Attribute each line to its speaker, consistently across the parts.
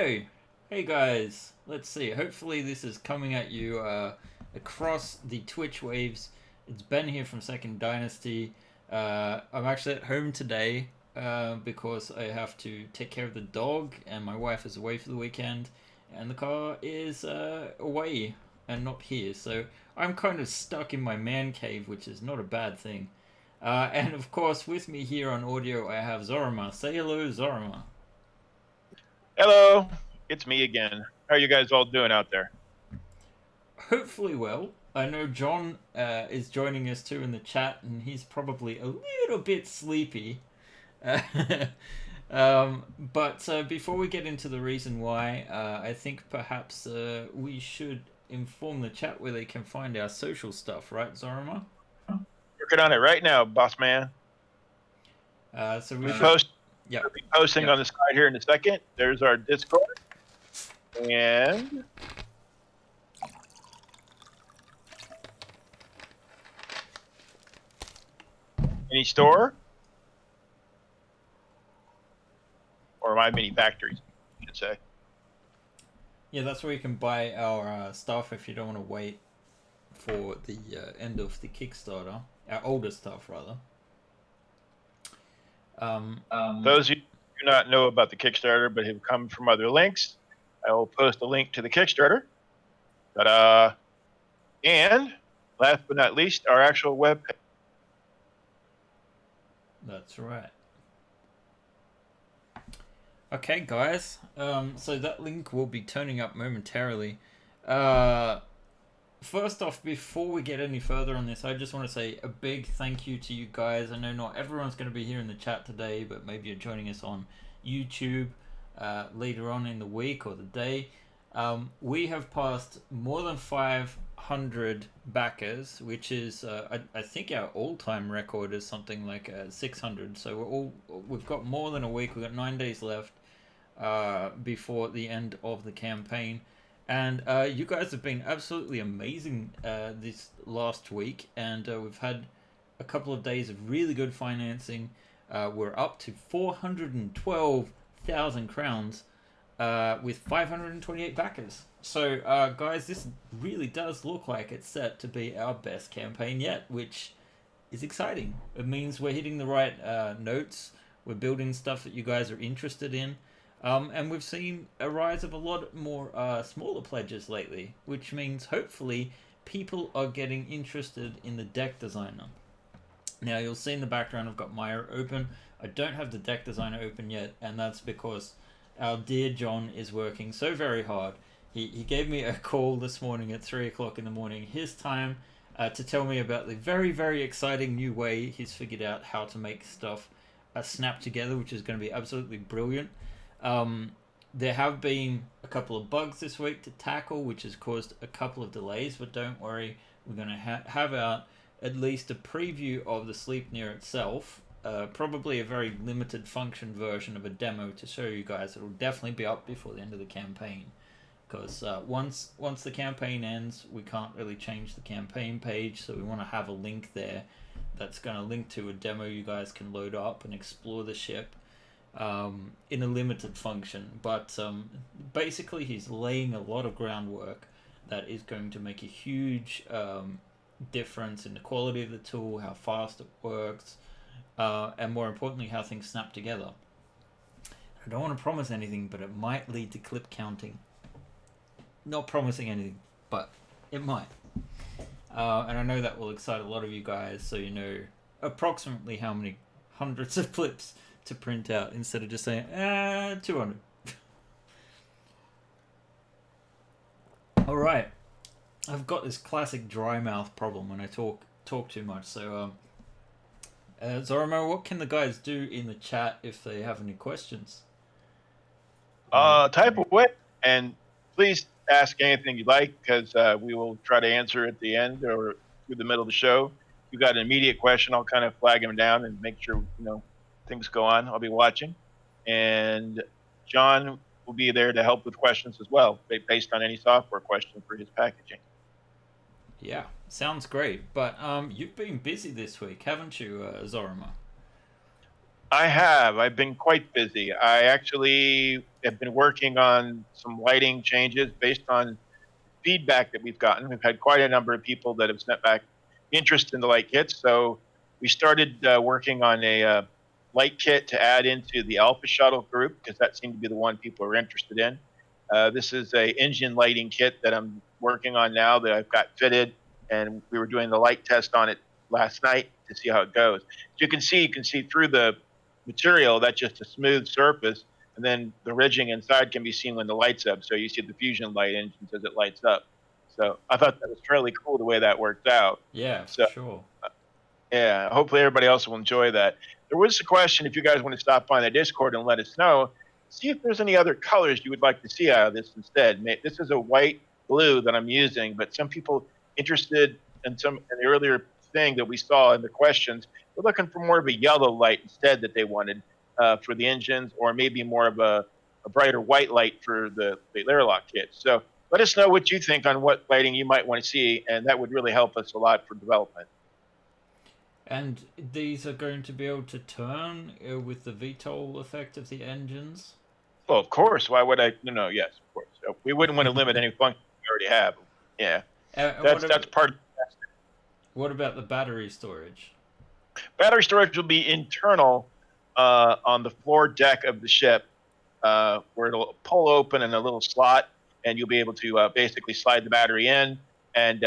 Speaker 1: Hey, hey guys. Let's see. Hopefully this is coming at you across the Twitch waves. It's Ben here from Second Dynasty. I'm actually at home today because I have to take care of the dog, and my wife is away for the weekend, and the car is away and not here. So I'm kind of stuck in my man cave, which is not a bad thing. And of course, with me here on audio, I have Zorama. Say hello, Zorama.
Speaker 2: Hello, it's me again. How are you guys all doing out there?
Speaker 1: Hopefully well. I know John is joining us too in the chat, and he's probably a little bit sleepy. Uh, but before we get into the reason why, I think perhaps we should inform the chat where they can find our social stuff, right, Zorama?
Speaker 2: Working on it right now, boss man.
Speaker 1: So we
Speaker 2: We
Speaker 1: should.
Speaker 2: post,
Speaker 1: Yeah.
Speaker 2: we'll be posting
Speaker 1: Yeah.
Speaker 2: on the side here in a second. There's our Discord. And mini store, or my mini factories, I should say.
Speaker 1: Yeah, that's where you can buy our stuff if you don't want to wait for the end of the Kickstarter. Our older stuff, rather.
Speaker 2: Those of you who do not know about the Kickstarter but have come from other links, I will post a link to the Kickstarter. Ta-da! And last but not least, our actual web page.
Speaker 1: That's right. Okay, guys. So that link will be turning up momentarily. First off, before we get any further on this, I just want to say a big thank you to you guys. I know not everyone's going to be here in the chat today, but maybe you're joining us on YouTube later on in the week or the day. We have passed more than 500 backers, which is I think our all-time record is something like 600. So we've got more than a week. We've got 9 days left before the end of the campaign. And you guys have been absolutely amazing this last week, and we've had a couple of days of really good financing. We're up to 412,000 crowns with 528 backers. So, guys, this really does look like it's set to be our best campaign yet, which is exciting. It means we're hitting the right notes. We're building stuff that you guys are interested in. And we've seen a rise of a lot more smaller pledges lately, which means hopefully people are getting interested in the deck designer. Now you'll see in the background I've got Maya open. I don't have the deck designer open yet, and that's because our dear John is working so very hard. He gave me a call this morning at 3 o'clock in the morning, his time, to tell me about the very, very exciting new way he's figured out how to make stuff snap together, which is going to be absolutely brilliant. There have been a couple of bugs this week to tackle, which has caused a couple of delays, but don't worry, we're going to have out at least a preview of the Sleipnir itself, probably a very limited function version of a demo to show you guys. It'll definitely be up before the end of the campaign, because once the campaign ends, we can't really change the campaign page, so we want to have a link there that's going to link to a demo you guys can load up and explore the ship in a limited function. But basically he's laying a lot of groundwork that is going to make a huge difference in the quality of the tool, how fast it works, and more importantly how things snap together. I don't want to promise anything, but it might lead to clip counting. Not promising anything, but it might. And I know that will excite a lot of you guys, so you know approximately how many hundreds of clips to print out instead of just saying 200. All right, I've got this classic dry mouth problem when I talk too much. So Zoramo, what can the guys do in the chat if they have any questions?
Speaker 2: Type away, and please ask anything you'd like, because we will try to answer at the end or through the middle of the show. If you got an immediate question, I'll kind of flag them down and make sure things go on. I'll be watching, and John will be there to help with questions as well, based on any software question for his packaging.
Speaker 1: Yeah, sounds great. But you've been busy this week, haven't you, Zorama?
Speaker 2: I have. I've been quite busy. I actually have been working on some lighting changes based on feedback that we've gotten. We've had quite a number of people that have sent back interest in the light kits. So we started working on a light kit to add into the Alpha Shuttle group because that seemed to be the one people are interested in. This is a engine lighting kit that I'm working on now that I've got fitted, and we were doing the light test on it last night to see how it goes. As you can see through the material. That's just a smooth surface, and then the ridging inside can be seen when the light's up. So you see the fusion light engines as it lights up. So I thought that was fairly cool the way that worked out.
Speaker 1: Yeah, for
Speaker 2: So
Speaker 1: sure.
Speaker 2: yeah, hopefully everybody else will enjoy that. There was a question if you guys want to stop by the Discord and let us know. See if there's any other colors you would like to see out of this instead. This is a white blue that I'm using, but some people interested in the earlier thing that we saw in the questions were looking for more of a yellow light instead that they wanted for the engines, or maybe more of a brighter white light for the airlock kit. So let us know what you think on what lighting you might want to see, and that would really help us a lot for development.
Speaker 1: And these are going to be able to turn with the VTOL effect of the engines.
Speaker 2: Well, of course. Why would I? No, no. Yes, of course. We wouldn't want to limit any function we already have. Yeah,
Speaker 1: And
Speaker 2: that's part of
Speaker 1: what about the battery storage?
Speaker 2: battery storage will be internal on the floor deck of the ship, where it'll pull open in a little slot, and you'll be able to basically slide the battery in and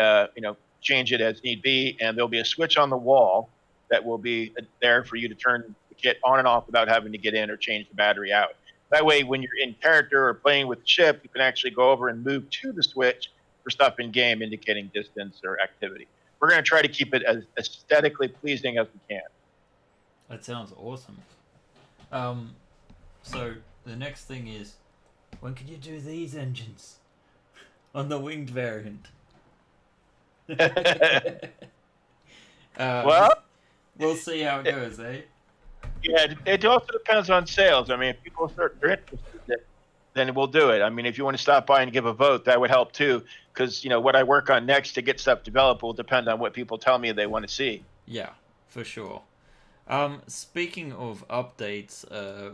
Speaker 2: change it as need be. And there'll be a switch on the wall that will be there for you to turn the kit on and off without having to get in or change the battery out. That way, when you're in character or playing with the ship, you can actually go over and move to the switch for stuff in game indicating distance or activity. We're going to try to keep it as aesthetically pleasing as we can.
Speaker 1: That sounds awesome. So the next thing is, when can you do these engines on the winged variant?
Speaker 2: Well,
Speaker 1: we'll see how it goes, eh?
Speaker 2: Yeah, it also depends on sales. I mean, if people are interested, then we'll do it. I mean, if you want to stop by and give a vote, that would help too. Because what I work on next to get stuff developed will depend on what people tell me they want to see.
Speaker 1: Yeah, for sure. Speaking of updates,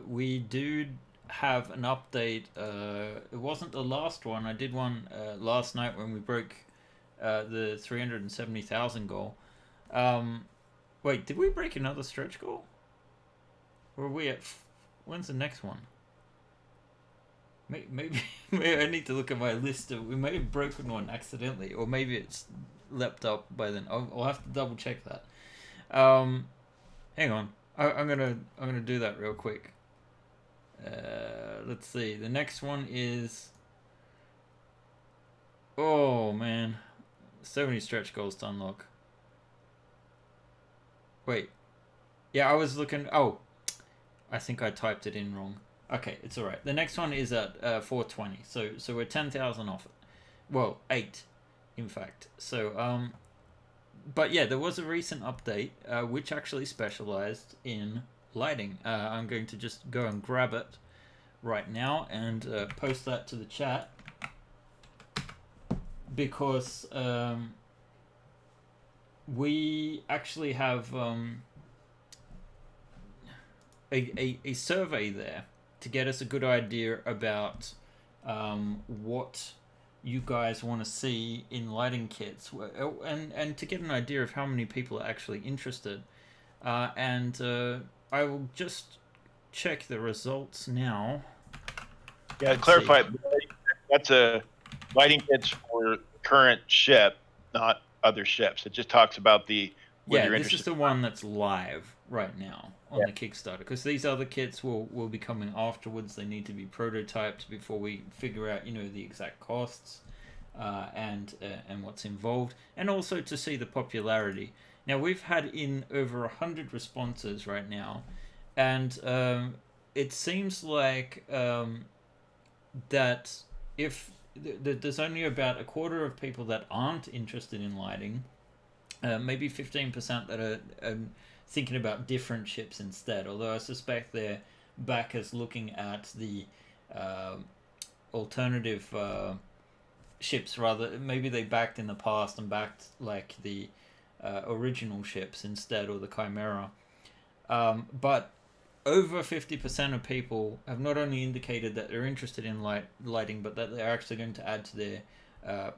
Speaker 1: we do have an update. It wasn't the last one. I did one last night when we broke the 370,000 goal. Wait, did we break another stretch goal? Or are we at... When's the next one? Maybe I need to look at my list. We may have broken one accidentally, or maybe it's leapt up by then. I'll have to double check that. Hang on. I'm gonna do that real quick. Let's see. The next one is... Oh, man. So many stretch goals to unlock. Wait. Yeah, I was looking... Oh. I think I typed it in wrong. Okay, it's alright. The next one is at 420. So we're 10,000 off it. Well, 8, in fact. So, but yeah, there was a recent update which actually specialized in lighting. I'm going to just go and grab it right now and post that to the chat. Because we actually have a survey there to get us a good idea about what you guys want to see in lighting kits, and to get an idea of how many people are actually interested. And I will just check the results now.
Speaker 2: Yeah, to clarify, that's a lighting kits for the current ship, not other ships. It just talks about
Speaker 1: this is the one that's live right now on the Kickstarter, because these other kits will be coming afterwards. They need to be prototyped before we figure out the exact costs and what's involved, and also to see the popularity. Now we've had in over 100 responses right now, and it seems like that if there's only about a quarter of people that aren't interested in lighting, maybe 15% that are thinking about different ships instead, although I suspect they're backers looking at the alternative ships rather. Maybe they backed in the past and backed like the original ships instead, or the Chimera. But over 50% of people have not only indicated that they're interested in lighting, but that they're actually going to add to their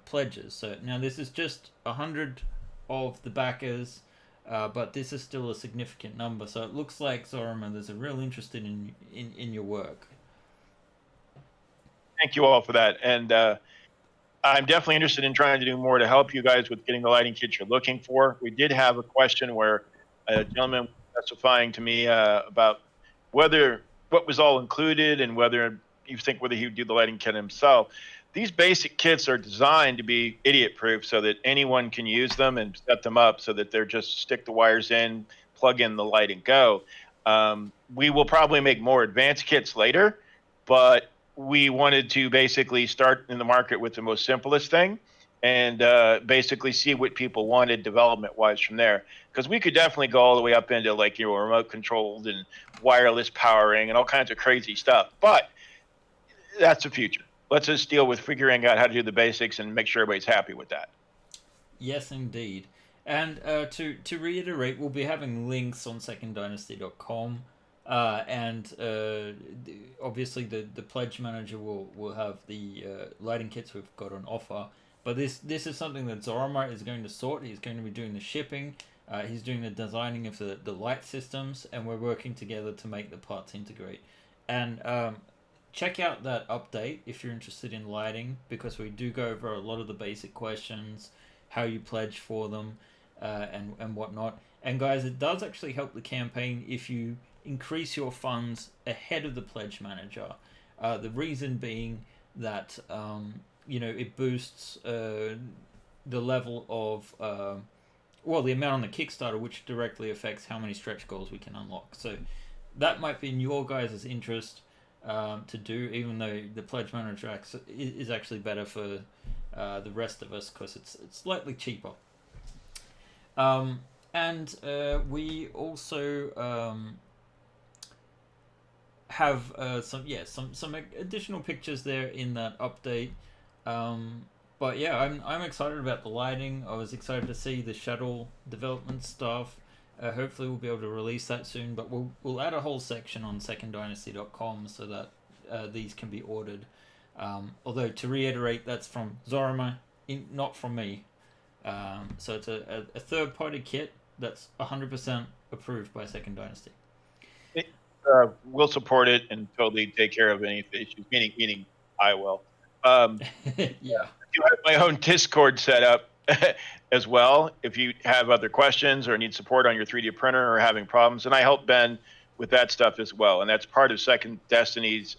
Speaker 1: pledges. So now this is just 100 of the backers, but this is still a significant number. So it looks like, Zorima, there's a real interest in your work.
Speaker 2: Thank you all for that. And I'm definitely interested in trying to do more to help you guys with getting the lighting kits you're looking for. We did have a question where a gentleman was specifying to me about what was all included and whether he would do the lighting kit himself. These basic kits are designed to be idiot proof so that anyone can use them and set them up so that they're just stick the wires in, plug in the light and go. We will probably make more advanced kits later, but we wanted to basically start in the market with the most simplest thing and basically see what people wanted development wise from there. Because we could definitely go all the way up into like remote controlled and wireless powering and all kinds of crazy stuff. But that's the future. Let's just deal with figuring out how to do the basics and make sure everybody's happy with that.
Speaker 1: Yes, indeed. And to reiterate, we'll be having links on seconddynasty.com. And obviously the pledge manager will have the lighting kits we've got on offer. But this is something that Zorima is going to sort. He's going to be doing the shipping. He's doing the designing of the light systems, and we're working together to make the parts integrate. And check out that update if you're interested in lighting, because we do go over a lot of the basic questions, how you pledge for them, and whatnot. And guys, it does actually help the campaign if you increase your funds ahead of the pledge manager. The reason being that it boosts the level of the amount on the Kickstarter, which directly affects how many stretch goals we can unlock. So that might be in your guys' interest to do, even though the pledge manager is actually better for the rest of us because it's slightly cheaper. And we also have some additional pictures there in that update. But yeah, I'm excited about the lighting. I was excited to see the shuttle development stuff. Hopefully we'll be able to release that soon. But we'll add a whole section on seconddynasty.com so that these can be ordered. Although to reiterate, that's from Zorima, not from me. So it's a third-party kit that's 100% approved by Second Dynasty.
Speaker 2: We'll support it and totally take care of any issues. Meaning, I will.
Speaker 1: Yeah.
Speaker 2: I have my own Discord set up as well. If you have other questions or need support on your 3D printer or having problems, and I help Ben with that stuff as well. And that's part of Second Destiny's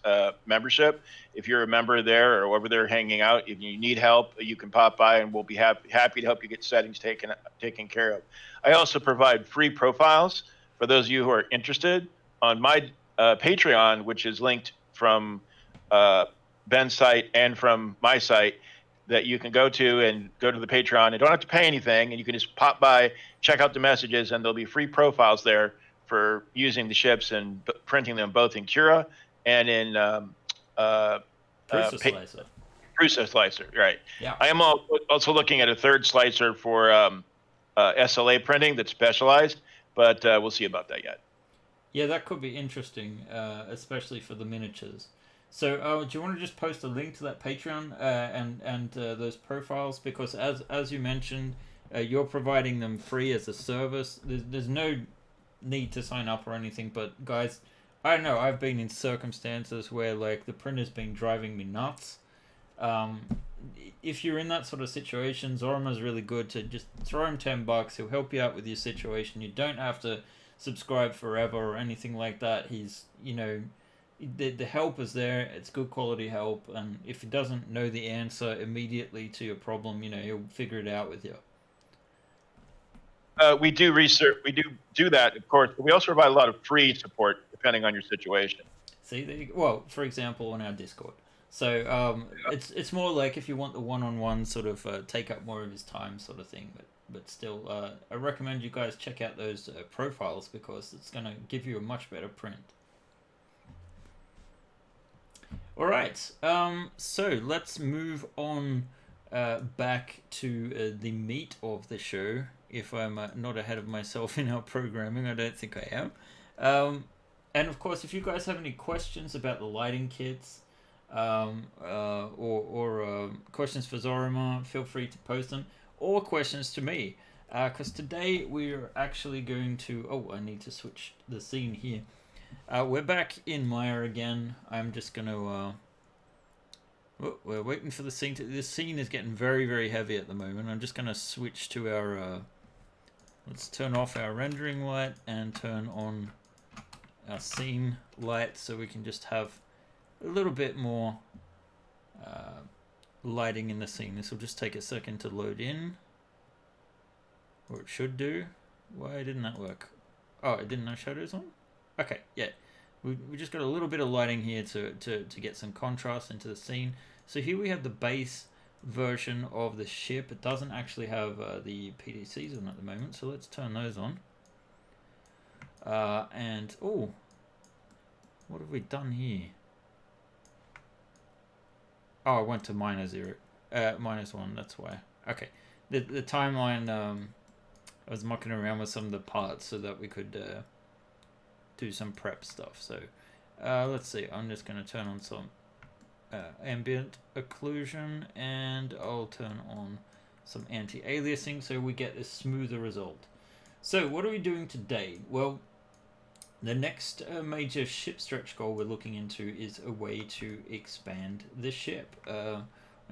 Speaker 2: membership. If you're a member there or over there hanging out, if you need help, you can pop by and we'll be happy to help you get settings taken care of. I also provide free profiles for those of you who are interested on my Patreon, which is linked from Ben's site and from my site, that you can go to the Patreon and don't have to pay anything, and you can just pop by, check out the messages, and there'll be free profiles there for using the ships and printing them both in Cura and in
Speaker 1: Prusa Slicer.
Speaker 2: Prusa Slicer, right.
Speaker 1: Yeah.
Speaker 2: I am also looking at a third slicer for SLA printing that's specialized, but we'll see about that yet.
Speaker 1: Yeah, that could be interesting, especially for the miniatures. So, do you want to just post a link to that Patreon and those profiles? Because as you mentioned, you're providing them free as a service. There's no need to sign up or anything. But guys, I don't know. I've been in circumstances where like the printer's been driving me nuts. If you're in that sort of situation, Zorima's really good to just throw him $10. He'll help you out with your situation. You don't have to subscribe forever or anything like that. He's the help is there. It's good quality help, and if he doesn't know the answer immediately to your problem, he'll figure it out with you.
Speaker 2: We do research. We do that, of course, but we also provide a lot of free support depending on your situation.
Speaker 1: See, well, for example, on our Discord. So it's more like if you want the one-on-one sort of take up more of his time sort of thing, but still, I recommend you guys check out those profiles because it's going to give you a much better print. All right, so let's move on back to the meat of the show. If I'm not ahead of myself in our programming, I don't think I am. And of course, if you guys have any questions about the lighting kits, or questions for Zorima, feel free to post them, or questions to me. Because today we're actually going to. Oh, I need to switch the scene here. We're back in Maya again. I'm just going to. We're waiting for the scene to. This scene is getting very, very heavy at the moment. I'm just going to switch to our. Let's turn off our rendering light and turn on our scene light so we can just have a little bit more lighting in the scene. This will just take a second to load in, or it should do. Why didn't that work? Oh, it didn't have shadows on? Okay, yeah. We just got a little bit of lighting here to get some contrast into the scene. So here we have the base version of the ship. It doesn't actually have the PDCs on at the moment, so let's turn those on. And, oh, what have we done here? Oh, I went to -0, -1, that's why. Okay, the timeline, I was mucking around with some of the parts so that we could do some prep stuff. So let's see, I'm just going to turn on some ambient occlusion, and I'll turn on some anti-aliasing so we get this smoother result. So what are we doing today? Well, the next major ship stretch goal we're looking into is a way to expand the ship. I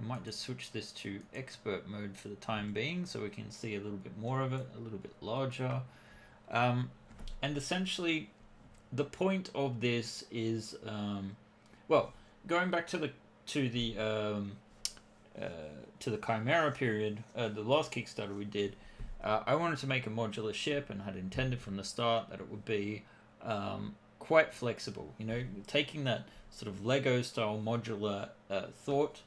Speaker 1: might just switch this to expert mode for the time being so we can see a little bit more of it, a little bit larger. And essentially, the point of this is, well, going back to the Chimera period, the last Kickstarter we did, I wanted to make a modular ship and had intended from the start that it would be quite flexible. You know, taking that sort of Lego style modular thought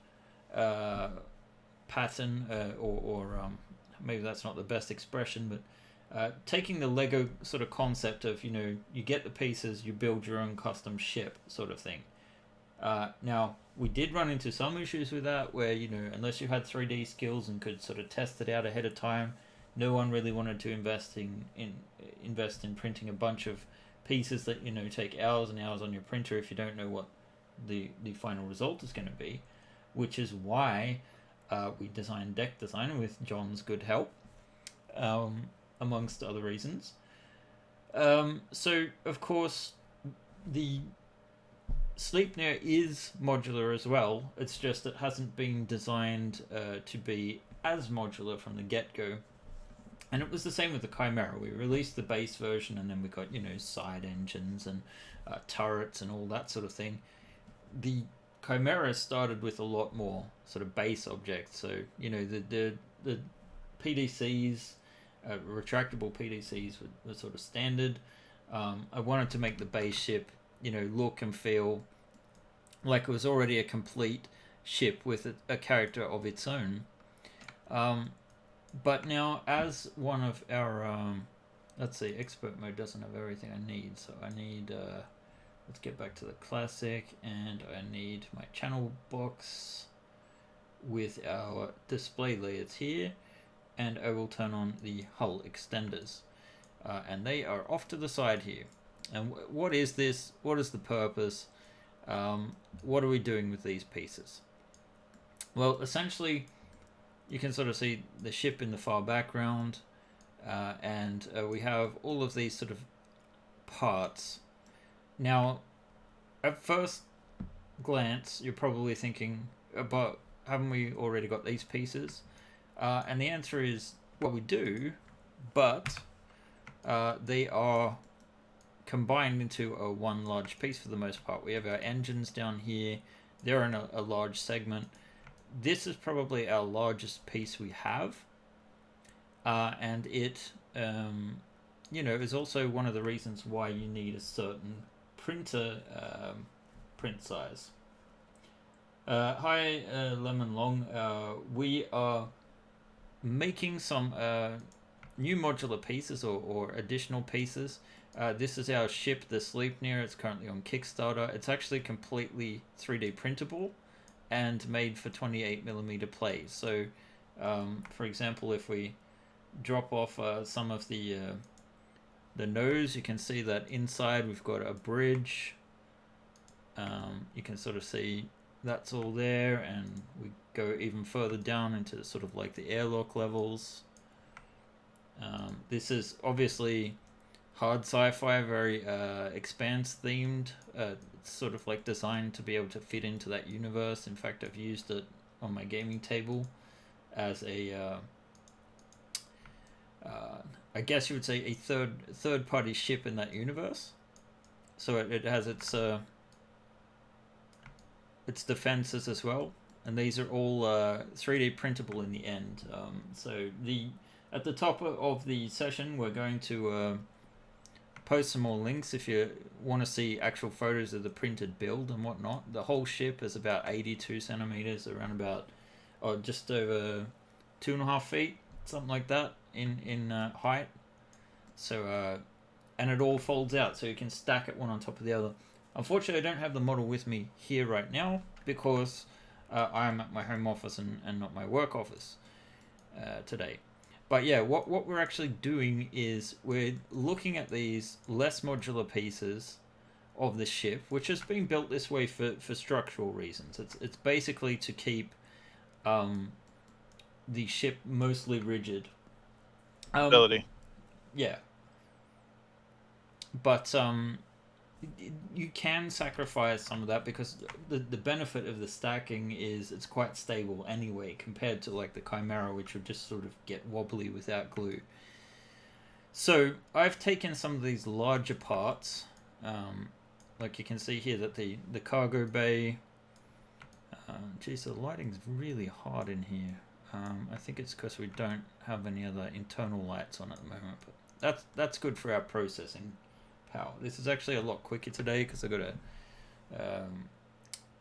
Speaker 1: pattern, or maybe that's not the best expression, but taking the Lego sort of concept of, you know, you get the pieces, you build your own custom ship sort of thing. Now, we did run into some issues with that where, you know, unless you had 3D skills and could sort of test it out ahead of time, no one really wanted to invest in printing a bunch of pieces that, you know, take hours and hours on your printer if you don't know what the final result is going to be, which is why we designed deck design with John's good help, amongst other reasons. So, of course, the Sleipnir is modular as well. It's just it hasn't been designed to be as modular from the get-go. And it was the same with the Chimera. We released the base version, and then we got, you know, side engines and turrets and all that sort of thing. The Chimera started with a lot more sort of base objects. So, you know, the PDCs, retractable PDCs were sort of standard. I wanted to make the base ship, you know, look and feel like it was already a complete ship with a character of its own. But now, as one of our, let's see, expert mode doesn't have everything I need, so I need, let's get back to the classic, and I need my channel box with our display layers here, and I will turn on the hull extenders, and they are off to the side here. And what is this? What is the purpose? What are we doing with these pieces? Well, essentially, you can sort of see the ship in the far background, and we have all of these sort of parts. Now, at first glance, you're probably thinking, but haven't we already got these pieces? And the answer is, well, we do, but they are combined into one large piece for the most part. We have our engines down here. They're in a large segment. This is probably our largest piece we have, and it, you know, is also one of the reasons why you need a certain printer print size. Hi, Lemon Long. We are making some new modular pieces or additional pieces. This is our ship, the Sleipnir. It's currently on Kickstarter. It's actually completely 3D printable and made for 28mm plays. So, for example, if we drop off some of the the nose, you can see that inside we've got a bridge. You can sort of see that's all there, and we go even further down into sort of like the airlock levels. This is obviously hard sci-fi, very expanse themed. It's sort of like designed to be able to fit into that universe. In fact, I've used it on my gaming table as a I guess you would say a third party ship in that universe. So it has its defenses as well, and these are all 3D printable in the end. So at the top of the session, we're going to post some more links if you want to see actual photos of the printed build and whatnot. The whole ship is about 82 centimeters, around about, or just over 2.5 feet, something like that in height. So and it all folds out, so you can stack it one on top of the other. Unfortunately, I don't have the model with me here right now because I'm at my home office and not my work office today. But yeah, what we're actually doing is we're looking at these less modular pieces of the ship, which has been built this way for structural reasons. It's basically to keep the ship mostly rigid.
Speaker 2: Ability.
Speaker 1: Yeah. But you can sacrifice some of that because the benefit of the stacking is it's quite stable anyway compared to like the Chimera, which would just sort of get wobbly without glue. So I've taken some of these larger parts, like you can see here that the cargo bay. Geez, the lighting's really hard in here. I think it's because we don't have any other internal lights on at the moment, but that's good for our processing power. This is actually a lot quicker today because I got a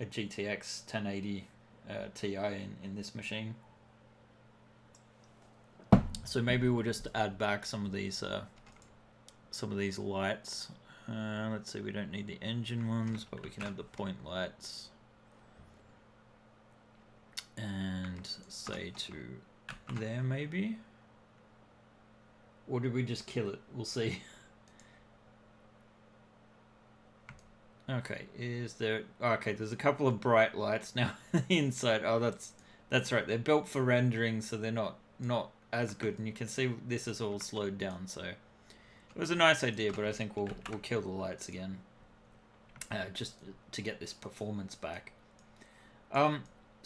Speaker 1: GTX 1080 Ti in this machine. So maybe we'll just add back some of these lights. Let's see, we don't need the engine ones, but we can have the point lights. And say to there maybe. Or did we just kill it? We'll see. Okay, is there... Okay, there's a couple of bright lights now inside. Oh, that's right. They're built for rendering, so they're not as good. And you can see this is all slowed down, so... It was a nice idea, but I think we'll kill the lights again. Just to get this performance back.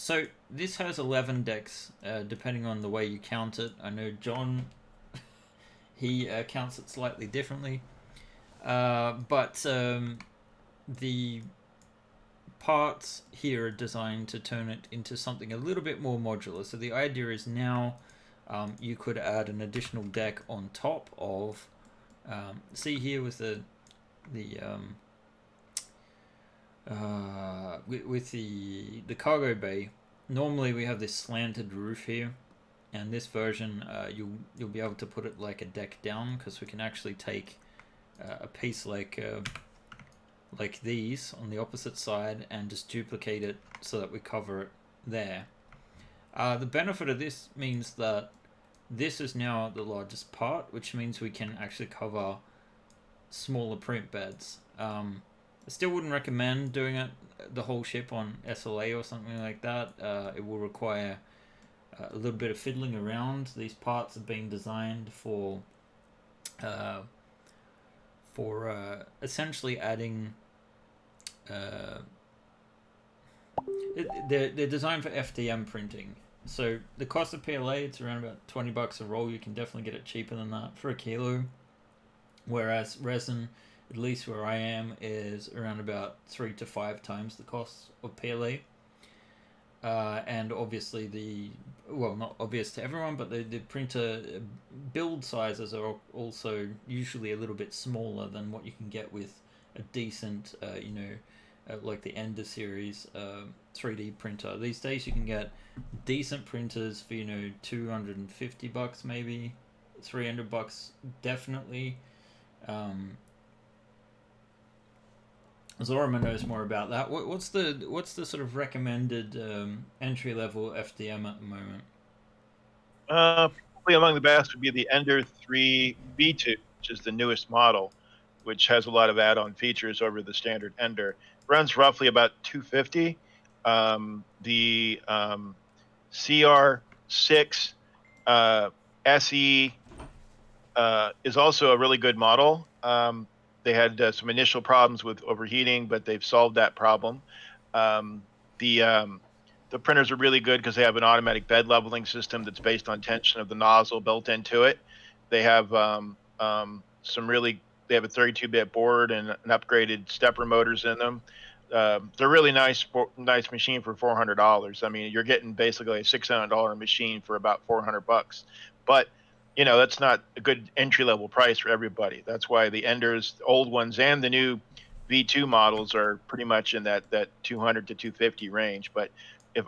Speaker 1: So this has 11 decks, depending on the way you count it. I know John, he counts it slightly differently. But the parts here are designed to turn it into something a little bit more modular. So the idea is now you could add an additional deck on top of, see here with the cargo bay. Normally we have this slanted roof here, and this version you'll be able to put it like a deck down, because we can actually take a piece like these on the opposite side and just duplicate it so that we cover it there. The benefit of this means that this is now the largest part, which means we can actually cover smaller print beds. I still wouldn't recommend doing it the whole ship on SLA or something like that. It will require a little bit of fiddling around. These parts are being designed for essentially adding. They're designed for FDM printing. So the cost of PLA, it's around about $20 a roll. You can definitely get it cheaper than that for a kilo. Whereas resin, at least where I am, is around about 3 to 5 times the cost of PLA. And obviously not obvious to everyone, but the printer build sizes are also usually a little bit smaller than what you can get with a decent, like the Ender series 3D printer. These days you can get decent printers for $250 maybe, $300 definitely. Zorima knows more about that. What's the sort of recommended entry level FDM at the moment?
Speaker 2: Probably among the best would be the Ender 3 V2. which is the newest model, which has a lot of add-on features over the standard Ender. Runs roughly about 250. The CR6 SE is also a really good model. They had some initial problems with overheating, but they've solved that problem. The printers are really good because they have an automatic bed leveling system that's based on tension of the nozzle built into it. They have they have a 32-bit board and an upgraded stepper motors in them. They're really nice machine for $400. I mean, you're getting basically a $600 machine for about $400. But that's not a good entry level price for everybody. That's why the Enders, the old ones, and the new V2 models are pretty much in that 200 to 250 range. But if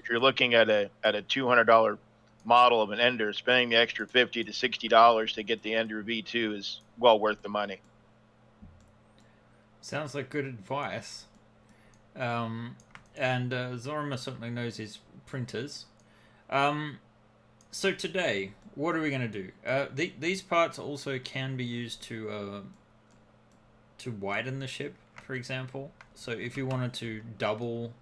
Speaker 2: you're looking at a $200 model of an Ender, spending the extra $50 to $60 to get the Ender V2 is well worth the money.
Speaker 1: Sounds like good advice. And Zorima certainly knows his printers. So today, what are we going to do? These parts also can be used to widen the ship, for example. So if you wanted to double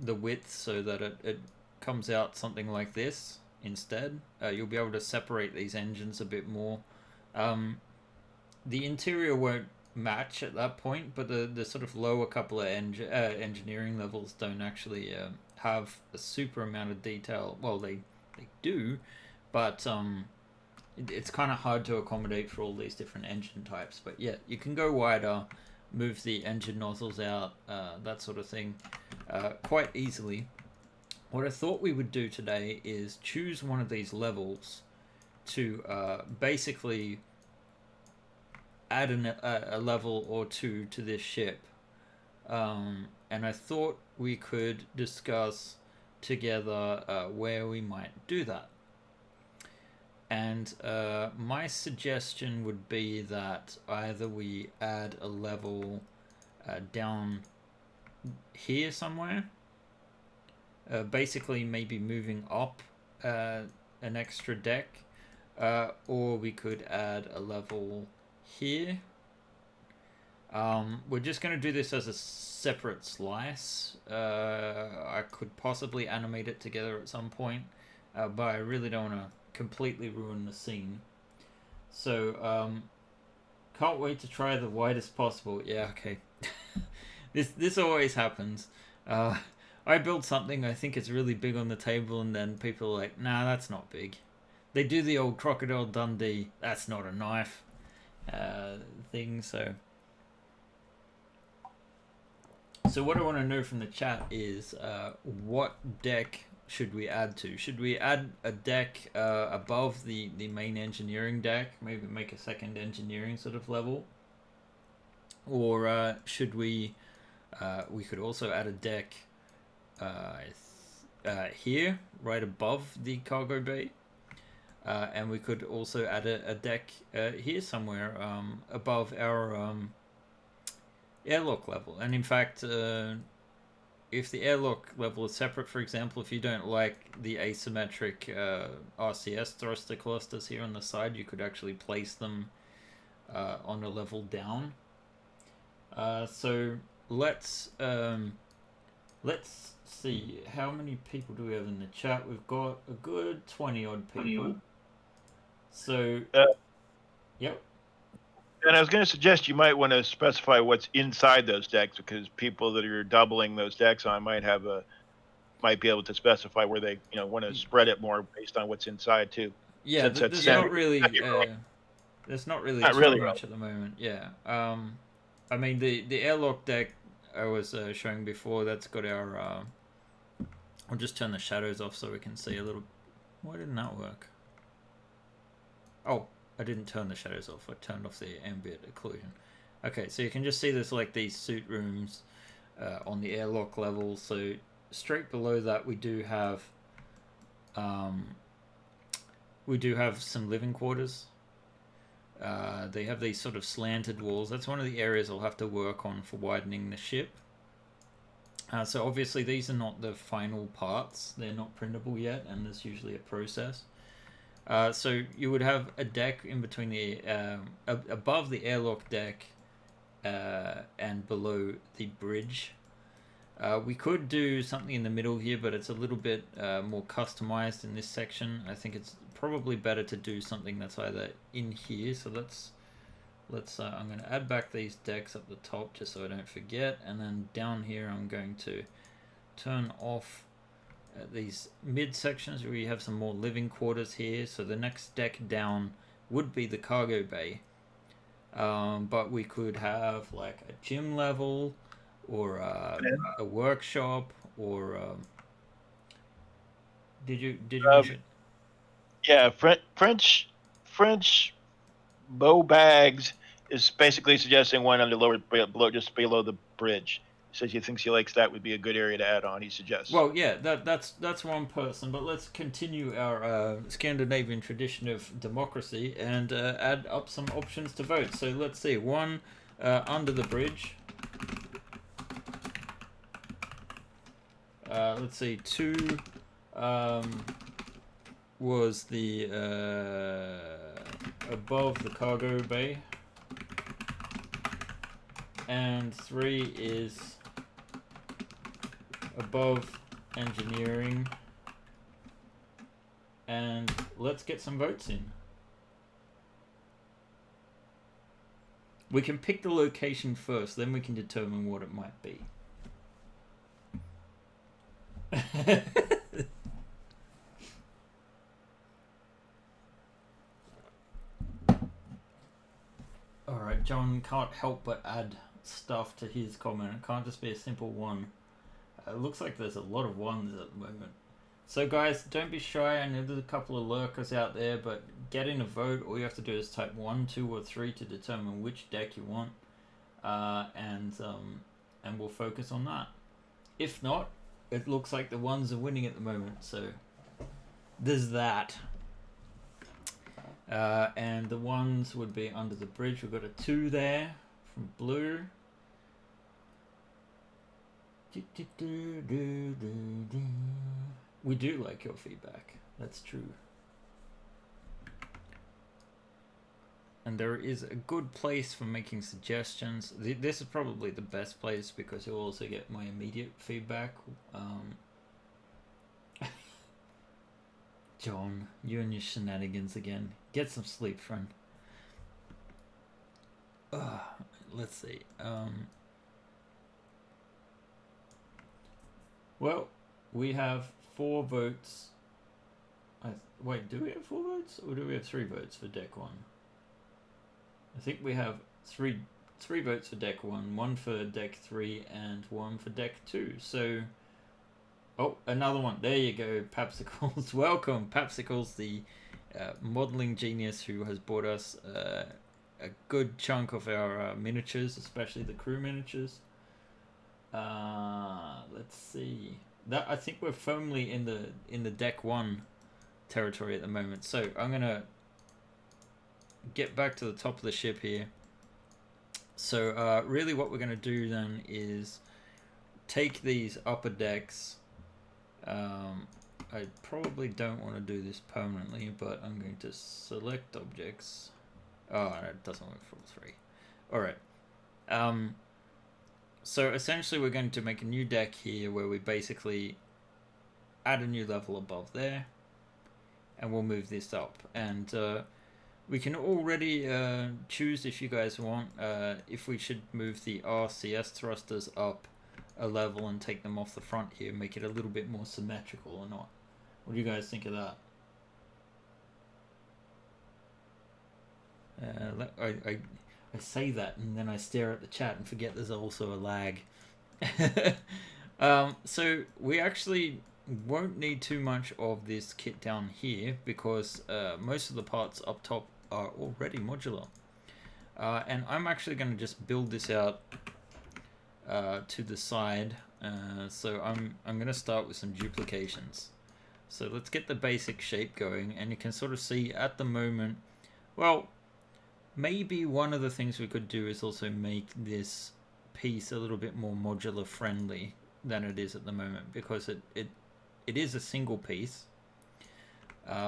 Speaker 1: the width so that it comes out something like this instead, you'll be able to separate these engines a bit more. The interior won't match at that point, but the sort of lower couple of engineering levels don't actually have a super amount of detail. Well, they do, but it's kind of hard to accommodate for all these different engine types. But yeah, you can go wider, move the engine nozzles out, that sort of thing, quite easily. What I thought we would do today is choose one of these levels to basically add a level or two to this ship. And I thought we could discuss together where we might do that. And my suggestion would be that either we add a level down here somewhere, basically maybe moving up an extra deck, or we could add a level here. We're just going to do this as a separate slice. I could possibly animate it together at some point, but I really don't want to completely ruin the scene. So can't wait to try the widest possible. Yeah, okay. This always happens. I build something, I think it's really big on the table, and then people are like, nah, that's not big. They do the old Crocodile Dundee, that's not a knife thing. So what I want to know from the chat is what deck should we add to? Should we add a deck above the main engineering deck? Maybe make a second engineering sort of level? Or should we could also add a deck here, right above the cargo bay. And we could also add a deck here somewhere above our airlock level. And in fact, if the airlock level is separate, for example, if you don't like the asymmetric RCS thruster clusters here on the side, you could actually place them on a level down. So let's see, how many people do we have in the chat? We've got a good 20 odd people. So yep.
Speaker 2: And I was going to suggest you might want to specify what's inside those decks, because people that are doubling those decks on might be able to specify where they want to spread it more based on what's inside too.
Speaker 1: Yeah, there's not really too much at the moment. Yeah. I mean the airlock deck I was showing before, that's got our I'll just turn the shadows off so we can see a little. Why didn't that work? Oh, I didn't turn the shadows off. I turned off the ambient occlusion. Okay, so you can just see there's like these suit rooms on the airlock level. So straight below that we do have some living quarters. They have these sort of slanted walls. That's one of the areas I'll have to work on for widening the ship. So obviously these are not the final parts. They're not printable yet, and there's usually a process. So you would have a deck in between the above the airlock deck and below the bridge. We could do something in the middle here, but it's a little bit more customized in this section. I think it's probably better to do something that's either in here. So let's I'm going to add back these decks up the top just so I don't forget, and then down here I'm going to turn off these mid sections where you have some more living quarters here. So the next deck down would be the cargo bay, but we could have like a gym level or a workshop or did you mention?
Speaker 2: Yeah, French bow bags is basically suggesting one on the lower below, just below the bridge. He says he thinks he likes that would be a good area to add on. He suggests.
Speaker 1: Well, yeah, that's one person, but let's continue our Scandinavian tradition of democracy and add up some options to vote. So let's see, one under the bridge. Let's see, two was the above the cargo bay, and three is above engineering. And let's get some votes in. We can pick the location first, then we can determine what it might be. Alright, John can't help but add stuff to his comment. It can't just be a simple one. It looks like there's a lot of ones at the moment. So guys, don't be shy. I know there's a couple of lurkers out there, but get in a vote. All you have to do is type 1, 2, or 3 to determine which deck you want, and we'll focus on that. If not, it looks like the ones are winning at the moment, so there's that. And the ones would be under the bridge. We've got a 2 there from blue. We do like your feedback. That's true. And there is a good place for making suggestions. This is probably the best place because you'll also get my immediate feedback. John, you and your shenanigans again. Get some sleep, friend. Let's see. Well, we have 4 votes. Wait, do we have 4 votes? Or do we have 3 votes for deck 1? I think we have three votes for deck 1, 1 for deck 3, and 1 for deck 2. So, oh, another one. There you go, Papsicles. Welcome, Papsicles, the modeling genius who has bought us a good chunk of our miniatures, especially the crew miniatures. Let's see. I think we're firmly in the deck 1 territory at the moment. So I'm gonna get back to the top of the ship here. So really what we're gonna do then is take these upper decks. I probably don't want to do this permanently, but I'm going to select objects. Oh, it doesn't work for all 3. Alright. So essentially we're going to make a new deck here where we basically add a new level above there, and we'll move this up. And we can already choose, if you guys want, if we should move the RCS thrusters up a level and take them off the front here, make it a little bit more symmetrical or not. What do you guys think of that? I say that and then I stare at the chat and forget there's also a lag. So we actually won't need too much of this kit down here because most of the parts up top are already modular. And I'm actually going to just build this out to the side. So I'm going to start with some duplications. So let's get the basic shape going, and you can sort of see at the moment, well, maybe one of the things we could do is also make this piece a little bit more modular friendly than it is at the moment, because it is a single piece.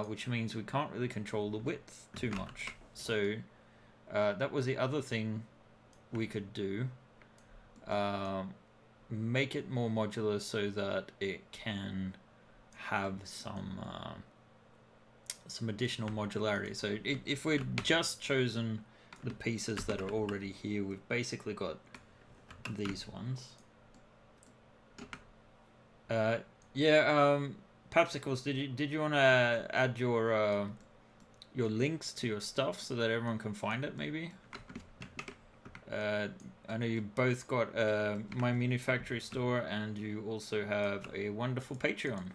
Speaker 1: which means we can't really control the width too much. So that was the other thing we could do. Make it more modular so that it can have some additional modularity. So if we'd just chosen the pieces that are already here, we've basically got these ones. Papsicles, did you want to add your links to your stuff so that everyone can find it, maybe? I know you both got My Mini Factory store, and you also have a wonderful Patreon.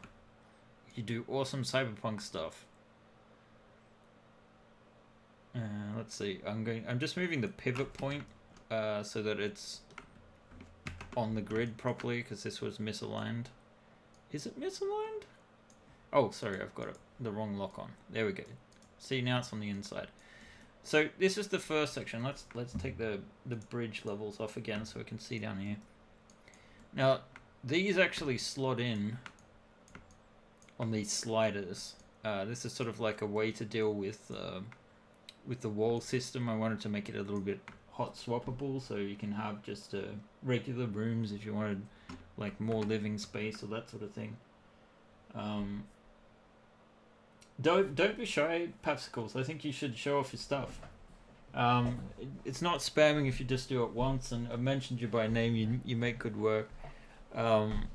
Speaker 1: You do awesome cyberpunk stuff. Let's see. I'm just moving the pivot point so that it's on the grid properly, because this was misaligned. Is it misaligned? Oh, sorry, I've got the wrong lock on. There we go. See, now it's on the inside. So this is the first section. Let's take the bridge levels off again so we can see down here. Now these actually slot in on these sliders. This is sort of like a way to deal with the wall system. I wanted to make it a little bit hot swappable, so you can have just regular rooms if you wanted like more living space or that sort of thing. Don't be shy, Papsicles. I think you should show off your stuff. It's not spamming if you just do it once, and I mentioned you by name. You make good work. And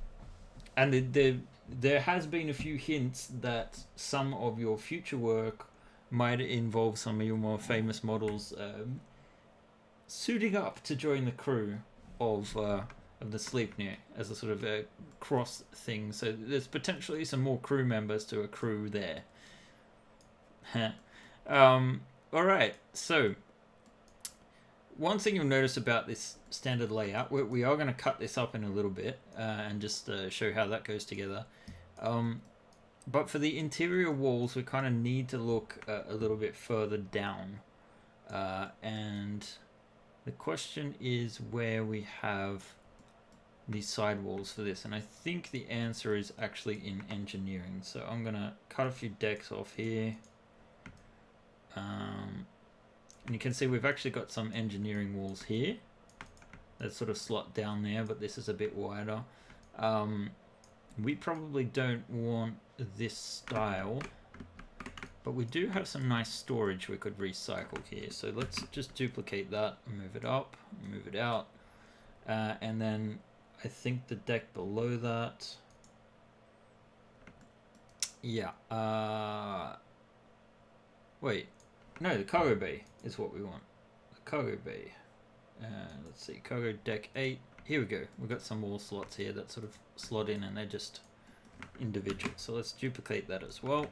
Speaker 1: there has been a few hints that some of your future work might involve some of your more famous models suiting up to join the crew of the Sleipnir as a sort of a cross thing. So there's potentially some more crew members to accrue there. Alright, so one thing you'll notice about this standard layout, we are going to cut this up in a little bit and just show how that goes together. But for the interior walls, we kind of need to look a little bit further down. And the question is where we have these side walls for this. And I think the answer is actually in engineering. So I'm going to cut a few decks off here. And you can see we've actually got some engineering walls here that sort of slot down there, but this is a bit wider. We probably don't want this style, but we do have some nice storage we could recycle here. So let's just duplicate that, move it up, move it out, and then I think the deck below that, yeah, wait, no, the cargo bay is what we want. The cargo bay. Let's see, cargo deck 8. Here we go. We've got some wall slots here that sort of slot in, and they're just individual. So let's duplicate that as well.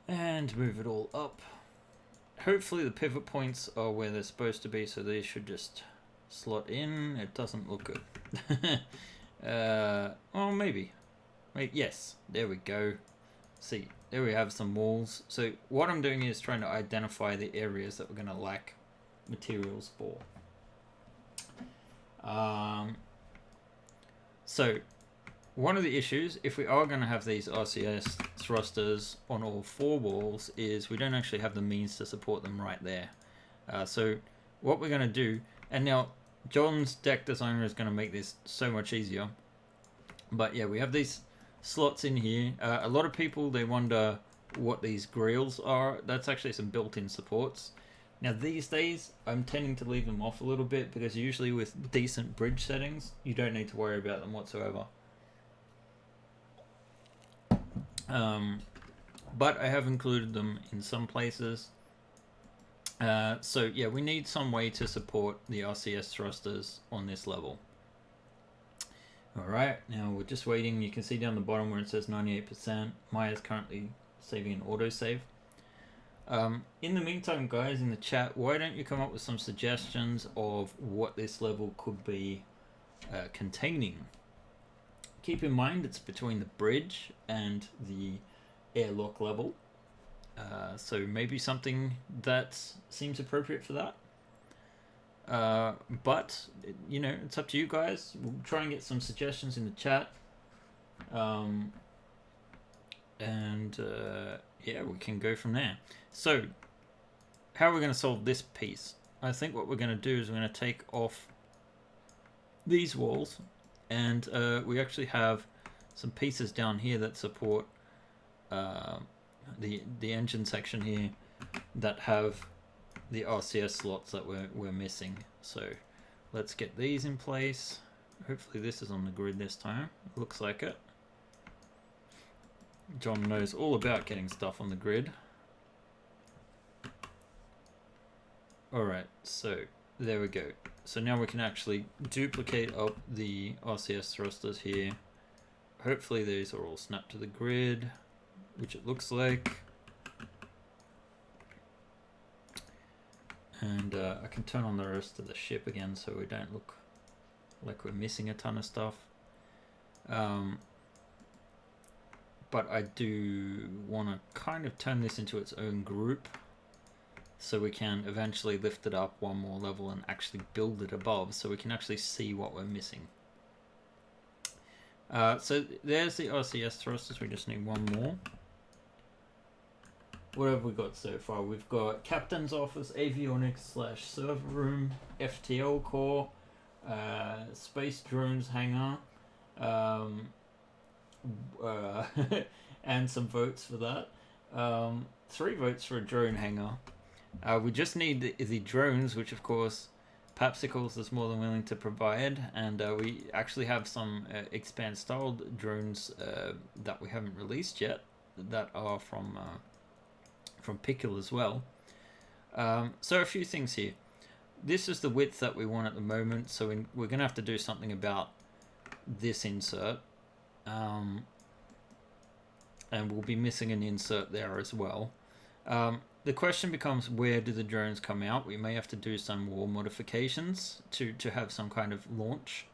Speaker 1: And move it all up. Hopefully the pivot points are where they're supposed to be, so these should just slot in. It doesn't look good. Oh, maybe. Wait, yes, there we go. See, there we have some walls. So what I'm doing is trying to identify the areas that we're going to lack materials for. So one of the issues, if we are going to have these RCS thrusters on all 4 walls, is we don't actually have the means to support them right there. So what we're going to do, and now John's deck designer is going to make this so much easier. But yeah, we have these slots in here. A lot of people, they wonder what these grills are. That's actually some built-in supports. Now these days I'm tending to leave them off a little bit, because usually with decent bridge settings you don't need to worry about them whatsoever. But I have included them in some places. So yeah, we need some way to support the RCS thrusters on this level. Alright, now we're just waiting. You can see down the bottom where it says 98%. Maya's currently saving an autosave. In the meantime, guys, in the chat, why don't you come up with some suggestions of what this level could be containing? Keep in mind it's between the bridge and the airlock level. So maybe something that seems appropriate for that. But, you know, it's up to you guys. We'll try and get some suggestions in the chat. And yeah, we can go from there. So how are we going to solve this piece? I think what we're going to do is we're going to take off these walls, and we actually have some pieces down here that support the engine section here that have the RCS slots that we're missing. So let's get these in place. Hopefully this is on the grid this time. Looks like it. John knows all about getting stuff on the grid. Alright, so there we go. So now we can actually duplicate up the RCS thrusters here. Hopefully these are all snapped to the grid, which it looks like. And I can turn on the rest of the ship again so we don't look like we're missing a ton of stuff. But I do want to kind of turn this into its own group so we can eventually lift it up one more level and actually build it above so we can actually see what we're missing. So there's the RCS thrusters. We just need one more. What have we got so far? We've got Captain's Office, Avionics / Server Room, FTL Core, Space Drones Hangar, and some votes for that. 3 votes for a drone hangar. We just need the drones, which of course Papsicles is more than willing to provide, and we actually have some expand styled drones that we haven't released yet that are from Pickle as well. So a few things here. This is the width that we want at the moment, so we're going to have to do something about this insert. And we'll be missing an insert there as well. The question becomes, where do the drones come out? We may have to do some wall modifications to have some kind of launch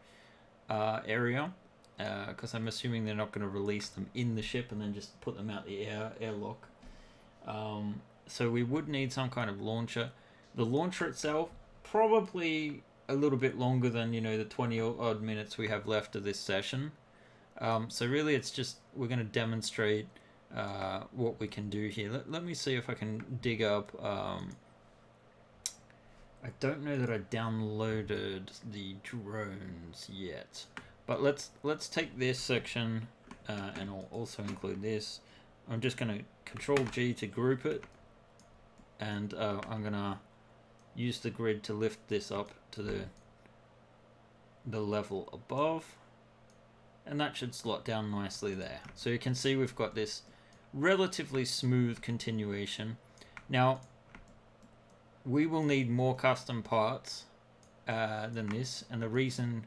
Speaker 1: area, because I'm assuming they're not going to release them in the ship and then just put them out the airlock. So we would need some kind of launcher. The launcher itself, probably a little bit longer than, the 20 odd minutes we have left of this session. So really it's just, we're going to demonstrate what we can do here. Let me see if I can dig up, I don't know that I downloaded the drones yet, but let's take this section and I'll also include this. I'm just going to Control G to group it, and I'm going to use the grid to lift this up to the level above, and that should slot down nicely there. So you can see we've got this relatively smooth continuation. Now we will need more custom parts than this, and the reason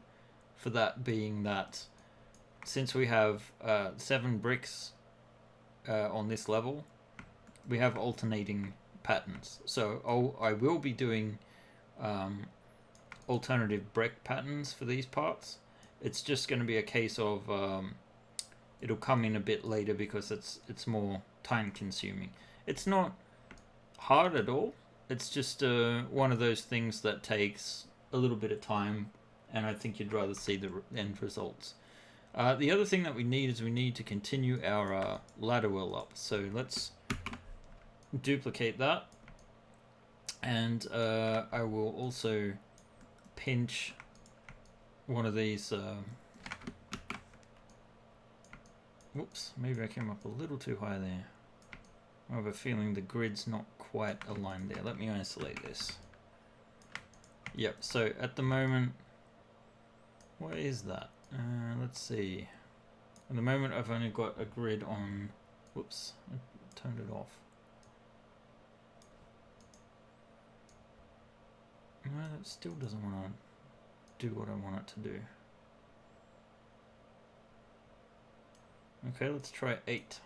Speaker 1: for that being that since we have 7 bricks on this level, we have alternating patterns. So I will be doing alternative brick patterns for these parts. It's just going to be a case of it'll come in a bit later because it's more time consuming. It's not hard at all. It's just one of those things that takes a little bit of time, and I think you'd rather see the end results. The other thing that we need is we need to continue our ladder well up. So let's duplicate that, and I will also pinch one of these. Whoops, maybe I came up a little too high there. I have a feeling the grid's not quite aligned there. Let me isolate this. Yep, so at the moment, what is that? Let's see. At the moment I've only got a grid on, whoops, I turned it off. No, that still doesn't want to do what I want it to do. Okay, let's try 8.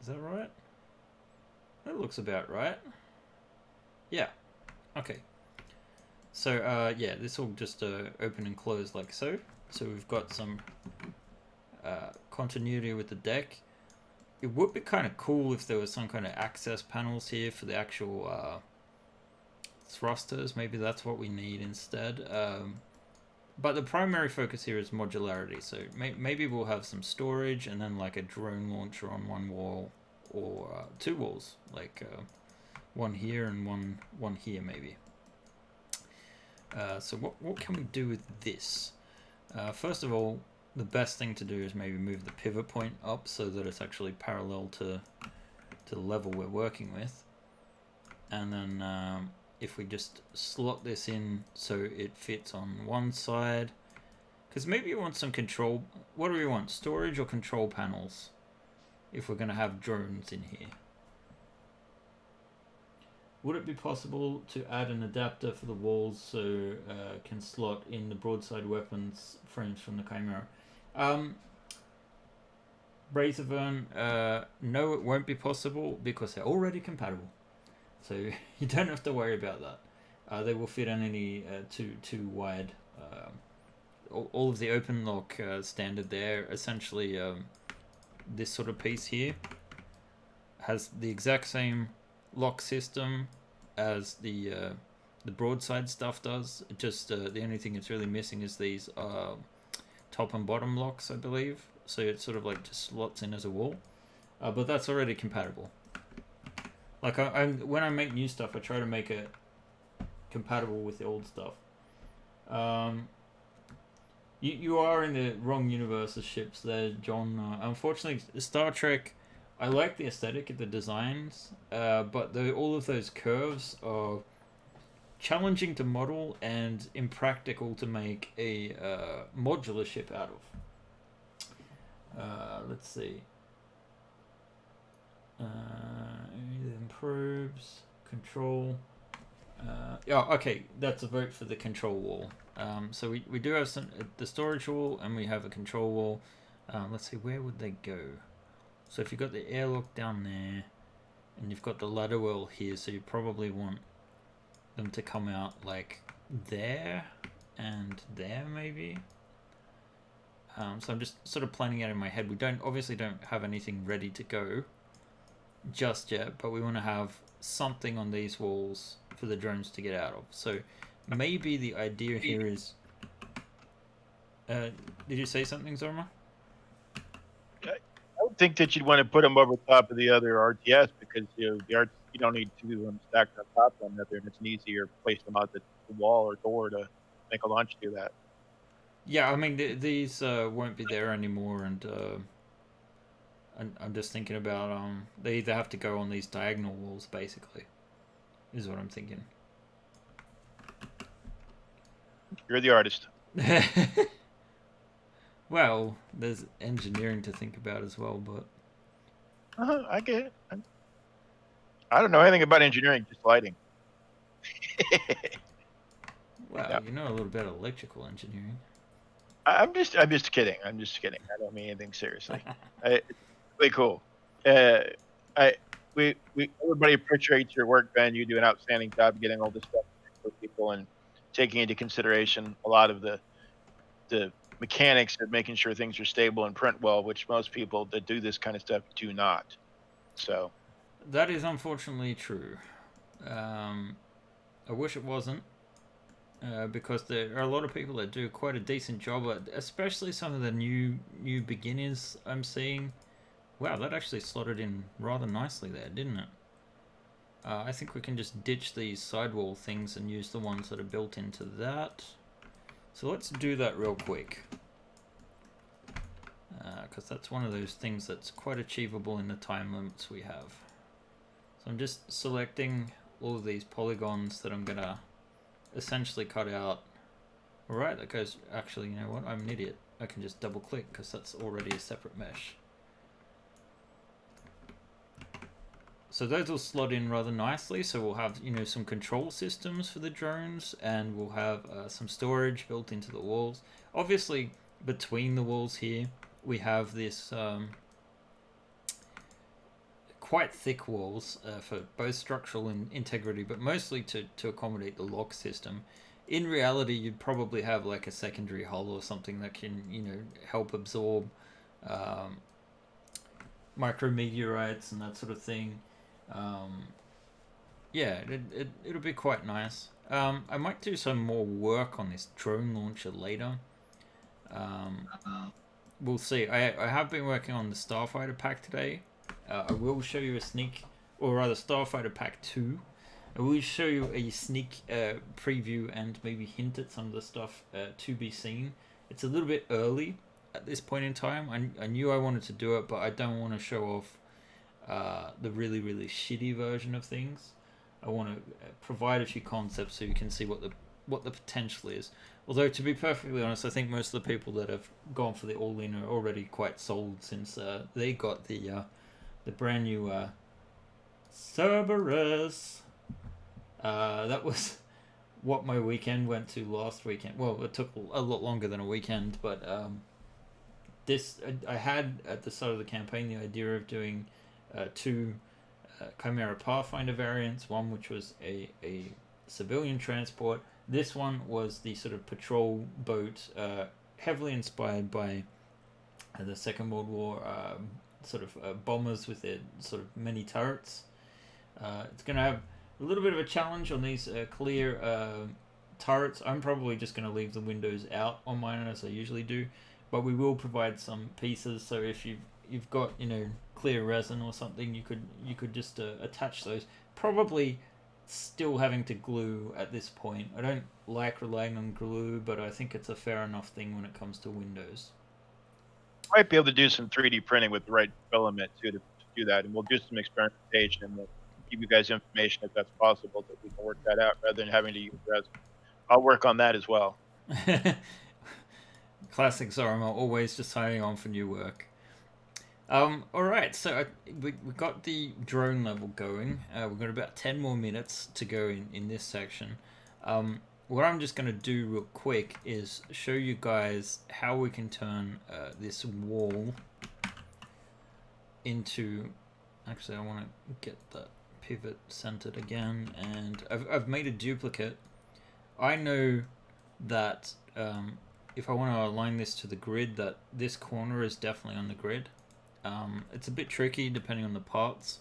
Speaker 1: Is that right? That looks about right. Yeah. Okay. So, yeah, this will just open and close like so. So we've got some continuity with the deck. It would be kind of cool if there was some kind of access panels here for the actual thrusters. Maybe that's what we need instead. but the primary focus here is modularity. So maybe we'll have some storage and then like a drone launcher on one wall, or two walls, like one here and one here maybe. So what can we do with this? First of all, the best thing to do is maybe move the pivot point up so that it's actually parallel to the level we're working with. And then if we just slot this in so it fits on one side, because maybe you want some control. What do we want, storage or control panels, if we're going to have drones in here? Would it be possible to add an adapter for the walls so can slot in the broadside weapons frames from the Chimera? Razorvern, no, it won't be possible because they're already compatible. So you don't have to worry about that. They will fit on any too wide. All of the open lock standard there, essentially this sort of piece here has the exact same lock system as the broadside stuff does. Just the only thing it's really missing is these top and bottom locks, I believe. So it sort of like just slots in as a wall, but that's already compatible. Like when I make new stuff, I try to make it compatible with the old stuff. You are in the wrong universe of ships there, John. Unfortunately, Star Trek, I like the aesthetic of the designs, but all of those curves are challenging to model and impractical to make a modular ship out of. Let's see. Improves control. Yeah, okay, that's a vote for the control wall. So we do have the storage wall and we have a control wall. Let's see, where would they go? So if you've got the airlock down there and you've got the ladder well here, so you probably want them to come out like there and there maybe. So I'm just sort of planning out in my head. We obviously don't have anything ready to go just yet, but we want to have something on these walls for the drones to get out of. So maybe the idea here is did you say something, Zorma?
Speaker 2: I would think that you'd want to put them over top of the other RTS because you don't need two of them stacked on top of one another, and it's an easier place them out the wall or door to make a launch do that.
Speaker 1: Yeah, I mean these won't be there anymore, and I'm just thinking about they either have to go on these diagonal walls, basically, is what I'm thinking.
Speaker 2: You're the artist.
Speaker 1: Well, there's engineering to think about as well, but
Speaker 2: I get it. I don't know anything about engineering, just lighting.
Speaker 1: Well,
Speaker 2: yeah.
Speaker 1: You know a little bit of electrical engineering.
Speaker 2: I'm just kidding. I don't mean anything seriously. It's really cool. Everybody appreciates your work, Ben. You do an outstanding job getting all this stuff for people and taking into consideration a lot of the mechanics of making sure things are stable and print well, which most people that do this kind of stuff do not. So
Speaker 1: that is unfortunately true. I wish it wasn't, because there are a lot of people that do quite a decent job, especially some of the new beginners I'm seeing. Wow, that actually slotted in rather nicely there, didn't it? I think we can just ditch these sidewall things and use the ones that are built into that. So let's do that real quick, because that's one of those things that's quite achievable in the time limits we have. So I'm just selecting all of these polygons that I'm going to essentially cut out. Alright, that goes... Actually, you know what? I'm an idiot. I can just double click because that's already a separate mesh. So those will slot in rather nicely. So we'll have, some control systems for the drones, and we'll have some storage built into the walls. Obviously, between the walls here, we have this quite thick walls for both structural integrity, but mostly to accommodate the lock system. In reality, you'd probably have like a secondary hull or something that can, help absorb micrometeorites and that sort of thing. Yeah, it'll be quite nice. I might do some more work on this drone launcher later. Um, we'll see. I have been working on the Starfighter pack today. I will show you a sneak, or rather Starfighter pack 2. I will show you a sneak preview and maybe hint at some of the stuff to be seen. It's a little bit early at this point in time. I knew I wanted to do it, but I don't want to show off the really, really shitty version of things. I want to provide a few concepts so you can see what the potential is. Although, to be perfectly honest, I think most of the people that have gone for the all-in are already quite sold since they got the brand new Cerberus. That was what my weekend went to last weekend. Well, it took a lot longer than a weekend, but I had at the start of the campaign the idea of doing two Chimera Pathfinder variants. One which was a civilian transport. This one was the sort of patrol boat, heavily inspired by the Second World War sort of bombers with their sort of many turrets. It's going to have a little bit of a challenge on these clear turrets. I'm probably just going to leave the windows out on mine as I usually do, but we will provide some pieces. So if you've got clear resin or something, you could just attach those. Probably still having to glue at this point. I don't like relying on glue, but I think it's a fair enough thing when it comes to windows.
Speaker 2: Might be able to do some 3D printing with the right filament too to do that, and we'll do some experimentation and we'll give you guys information if that's possible, that we can work that out rather than having to use resin. I'll work on that as well.
Speaker 1: Classic Zorama, always just signing on for new work. Alright, so we got the drone level going. We've got about 10 more minutes to go in this section. What I'm just going to do real quick is show you guys how we can turn this wall into... Actually, I want to get that pivot centered again, and I've made a duplicate. I know that if I want to align this to the grid, that this corner is definitely on the grid. It's a bit tricky depending on the parts,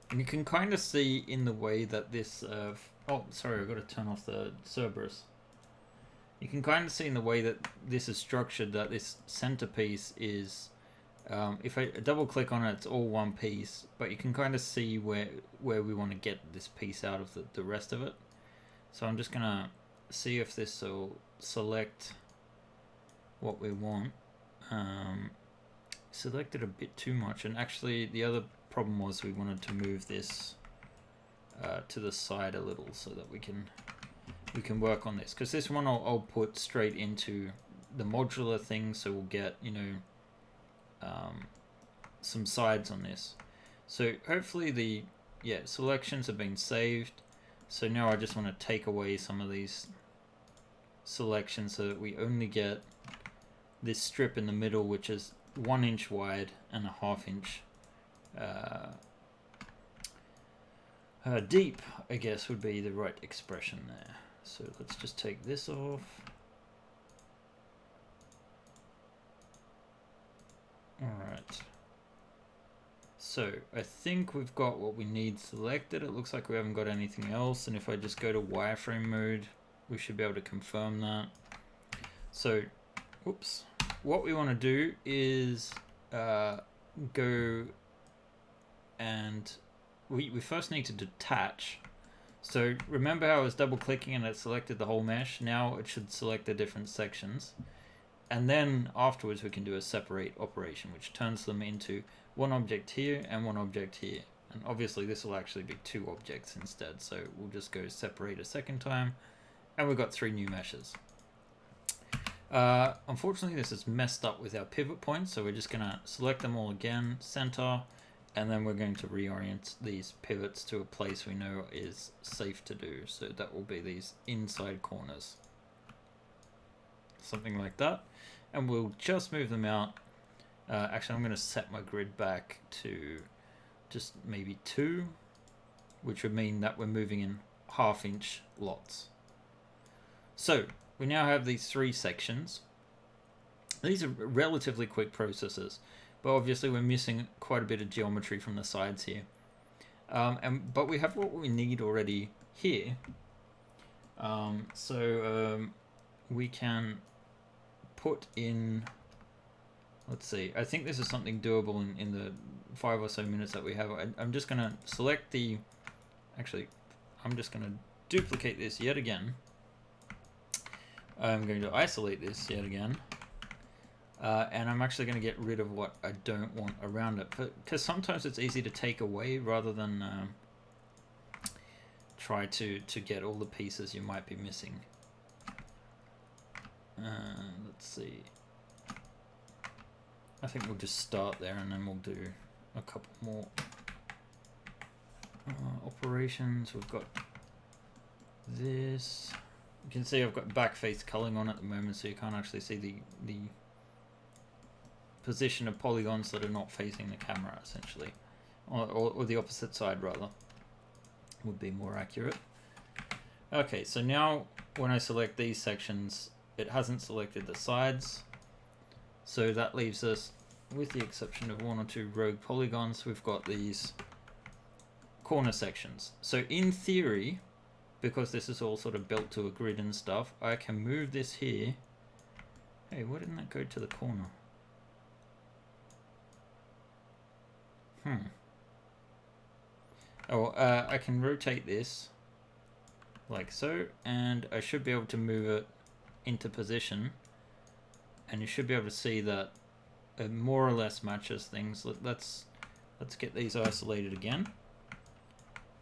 Speaker 1: and you can kind of see in the way that this oh sorry, I've got to turn off the Cerberus. You can kind of see in the way that this is structured that this centerpiece is if I double click on it, it's all one piece, but you can kind of see where we want to get this piece out of the rest of it. So I'm just gonna see if this will select what we want. Selected a bit too much, and actually the other problem was we wanted to move this to the side a little so that we can work on this, because this one I'll put straight into the modular thing, so we'll get some sides on this. So hopefully the selections have been saved. So now I just want to take away some of these selections so that we only get this strip in the middle, which is 1 inch wide and a 1/2 inch deep, I guess would be the right expression there. So let's just take this off. Alright. So I think we've got what we need selected. It looks like we haven't got anything else, and if I just go to wireframe mode, we should be able to confirm that. So, whoops. What we want to do is go and we first need to detach. So remember how I was double clicking and it selected the whole mesh? Now it should select the different sections. And then afterwards we can do a separate operation, which turns them into one object here and one object here. And obviously this will actually be 2 objects instead. So we'll just go separate a second time, and we've got 3 new meshes. Unfortunately this is messed up with our pivot points, so we're just going to select them all again, center, and then we're going to reorient these pivots to a place we know is safe to do. So that will be these inside corners. Something like that. And we'll just move them out. Actually, I'm going to set my grid back to just maybe 2, which would mean that we're moving in 1/2 inch lots. So we now have these 3 sections. These are relatively quick processes, but obviously we're missing quite a bit of geometry from the sides here. But we have what we need already here, We can put in. Let's see. I think this is something doable in the 5 or so minutes that we have. I'm just going to select the... Actually, I'm just going to duplicate this yet again. I'm going to isolate this yet again. And I'm actually going to get rid of what I don't want around it. Because sometimes it's easy to take away rather than try to get all the pieces you might be missing. Let's see. I think we'll just start there and then we'll do a couple more operations. We've got this. You can see I've got back face culling on at the moment, so you can't actually see the position of polygons that are not facing the camera, essentially. Or the opposite side, rather, would be more accurate. Okay, so now when I select these sections, it hasn't selected the sides. So that leaves us, with the exception of 1 or 2 rogue polygons, we've got these corner sections. So in theory, because this is all sort of built to a grid and stuff, I can move this here. Hey, why didn't that go to the corner? I can rotate this like so, and I should be able to move it into position. And you should be able to see that it more or less matches things. Let's get these isolated again.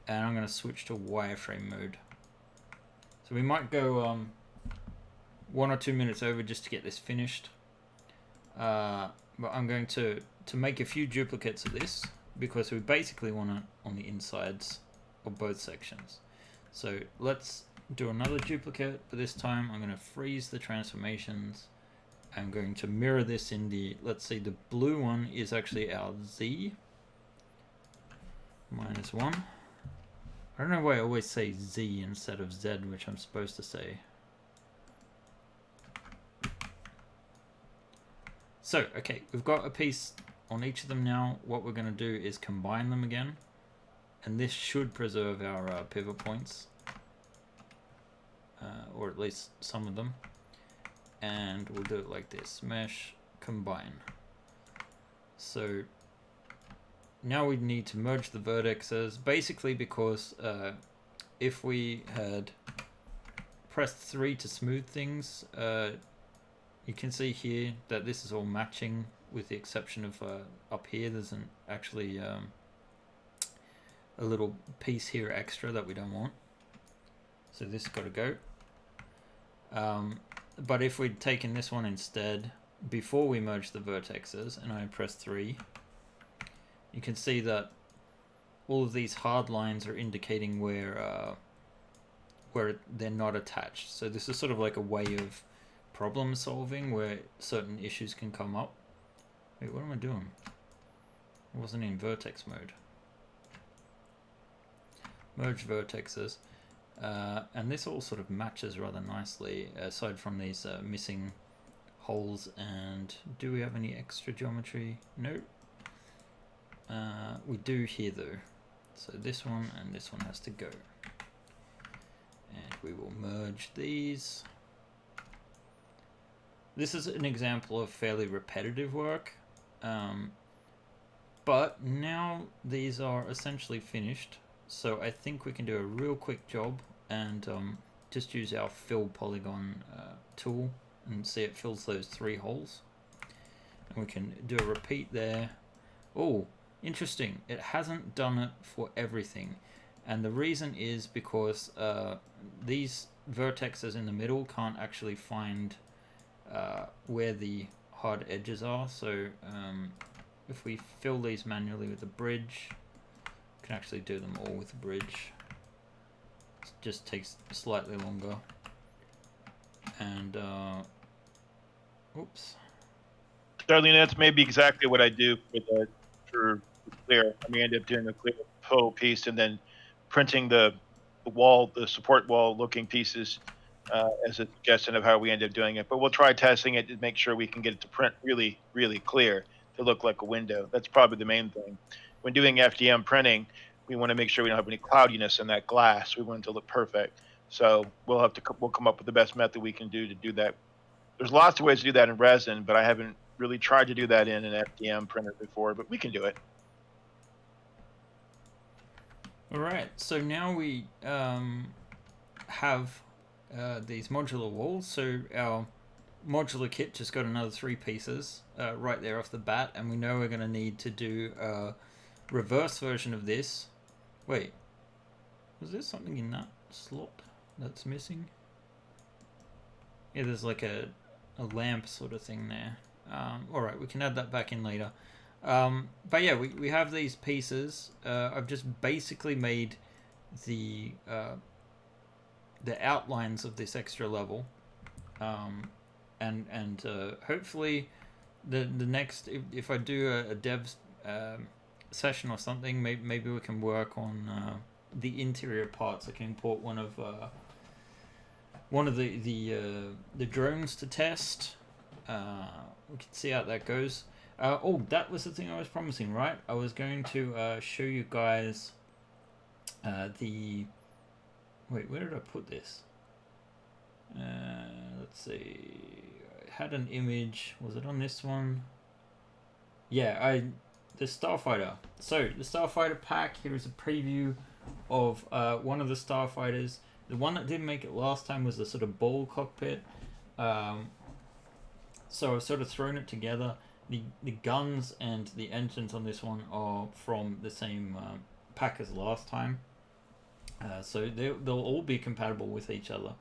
Speaker 1: And I'm going to switch to wireframe mode. So we might go 1 or 2 minutes over just to get this finished. But I'm going to make a few duplicates of this because we basically want it on the insides of both sections. So let's do another duplicate, but this time I'm going to freeze the transformations. I'm going to mirror this in the, let's see, the blue one is actually our Z -1. I don't know why I always say Z instead of Z, which I'm supposed to say. So, okay, we've got a piece on each of them now. What we're going to do is combine them again. And this should preserve our pivot points. Or at least some of them. And we'll do it like this. Mesh, combine. So now we need to merge the vertexes, basically because if we had pressed 3 to smooth things, you can see here that this is all matching with the exception of up here there's actually a little piece here extra that we don't want. So this has got to go. But if we'd taken this one instead, before we merge the vertexes, and I press 3, you can see that all of these hard lines are indicating where they're not attached. So this is sort of like a way of problem solving where certain issues can come up. Wait, what am I doing? I wasn't in vertex mode. Merge vertexes. And this all sort of matches rather nicely, aside from these missing holes. And do we have any extra geometry? No. We do here though. So this one and this one has to go. And we will merge these. This is an example of fairly repetitive work. But now these are essentially finished. So I think we can do a real quick job and just use our fill polygon tool and see it fills those 3 holes. And we can do a repeat there. Oh, interesting. It hasn't done it for everything. And the reason is because these vertexes in the middle can't actually find where the hard edges are. So if we fill these manually with a bridge, we can actually do them all with a bridge. It just takes slightly longer. And oops.
Speaker 2: Darlene, that's maybe exactly what I do for clear. I mean, I end up doing a clear whole piece and then printing the wall, the support wall looking pieces as a suggestion of how we end up doing it. But we'll try testing it to make sure we can get it to print really, really clear to look like a window. That's probably the main thing. When doing FDM printing, we want to make sure we don't have any cloudiness in that glass. We want it to look perfect. So we'll come up with the best method we can do to do that. There's lots of ways to do that in resin, but I haven't really tried to do that in an FDM printer before, but we can do it.
Speaker 1: All right, so now we have these modular walls. So our modular kit just got another 3 pieces right there off the bat, and we know we're going to need to do a reverse version of this. Wait, was there something in that slot that's missing? Yeah, there's like a lamp sort of thing there. Alright, we can add that back in later. But yeah, we have these pieces. I've just basically made the outlines of this extra level. And hopefully the next, if I do a dev session or something, maybe we can work on the interior parts. I can import one of the drones to test. We can see how that goes. Oh, that was the thing I was promising, right? I was going to show you guys the... Wait, where did I put this? Let's see. I had an image. Was it on this one? Yeah, the Starfighter. So, the Starfighter pack. Here is a preview of one of the Starfighters. The one that didn't make it last time was the sort of ball cockpit. So I've sort of thrown it together. The guns and the engines on this one are from the same pack as last time. So they'll all be compatible with each other.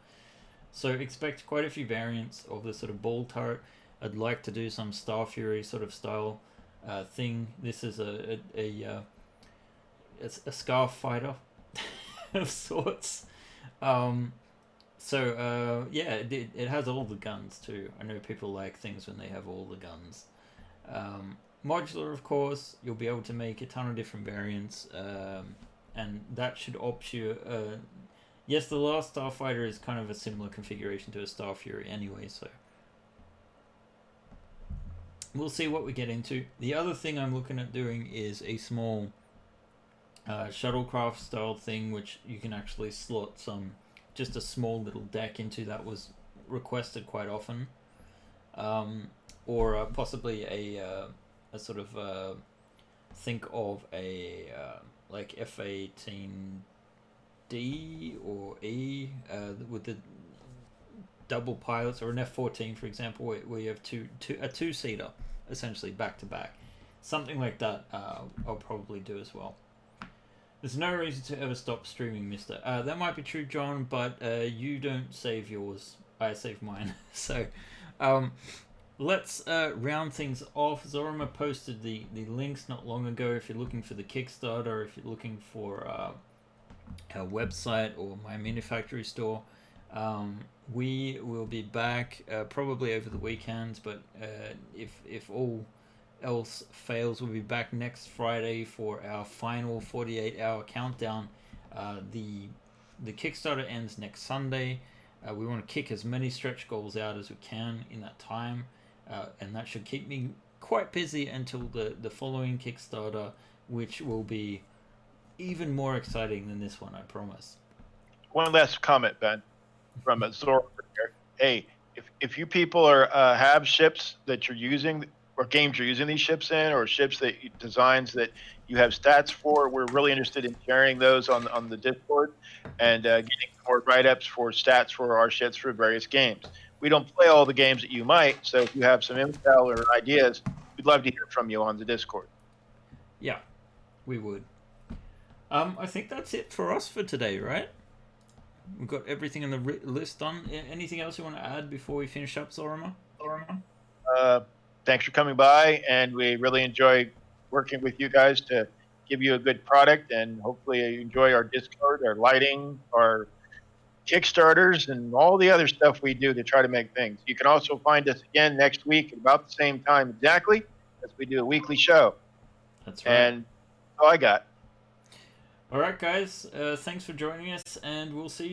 Speaker 1: So expect quite a few variants of the sort of ball turret. I'd like to do some Star Fury sort of style thing. This is a Scarf Fighter of sorts. Yeah, it has all the guns too. I know people like things when they have all the guns. Modular, of course, you'll be able to make a ton of different variants, and that should opt you. Yes, the last Starfighter is kind of a similar configuration to a Star Fury anyway, so we'll see what we get into. The other thing I'm looking at doing is a small shuttlecraft style thing, which you can actually slot just a small little deck into. That was requested quite often, or possibly a sort of think of a like F-18D or E with the double pilots, or an F-14 for example, where you have a two-seater essentially back to back. Something like that I'll probably do as well. There's no reason to ever stop streaming, mister. That might be true, John, but you don't save yours. I save mine. So, let's round things off. Zorima posted the links not long ago if you're looking for the Kickstarter, if you're looking for our website or my Mini Factory store. We will be back probably over the weekend, but if all else fails, we'll be back next Friday for our final 48-hour countdown. The Kickstarter ends next Sunday. We want to kick as many stretch goals out as we can in that time, and that should keep me quite busy until the following Kickstarter, which will be even more exciting than this one, I promise.
Speaker 2: One last comment, Ben, from Zora. Hey, if you people are have ships that you're using, or games you're using these ships in, or ships designs that you have stats for, we're really interested in sharing those on the Discord and getting more write-ups for stats for our ships for various games. We don't play all the games that you might, so if you have some intel or ideas, we'd love to hear from you on the Discord.
Speaker 1: Yeah, we would. I think that's it for us for today, right? We've got everything on the list done. Anything else you want to add before we finish up, Zorima?
Speaker 2: Thanks for coming by, and we really enjoy working with you guys to give you a good product, and hopefully you enjoy our Discord, our lighting, our Kickstarters, and all the other stuff we do to try to make things. You can also find us again next week at about the same time exactly, as we do a weekly show.
Speaker 1: That's right.
Speaker 2: And that's all I got.
Speaker 1: All right, guys. Thanks for joining us, and we'll see you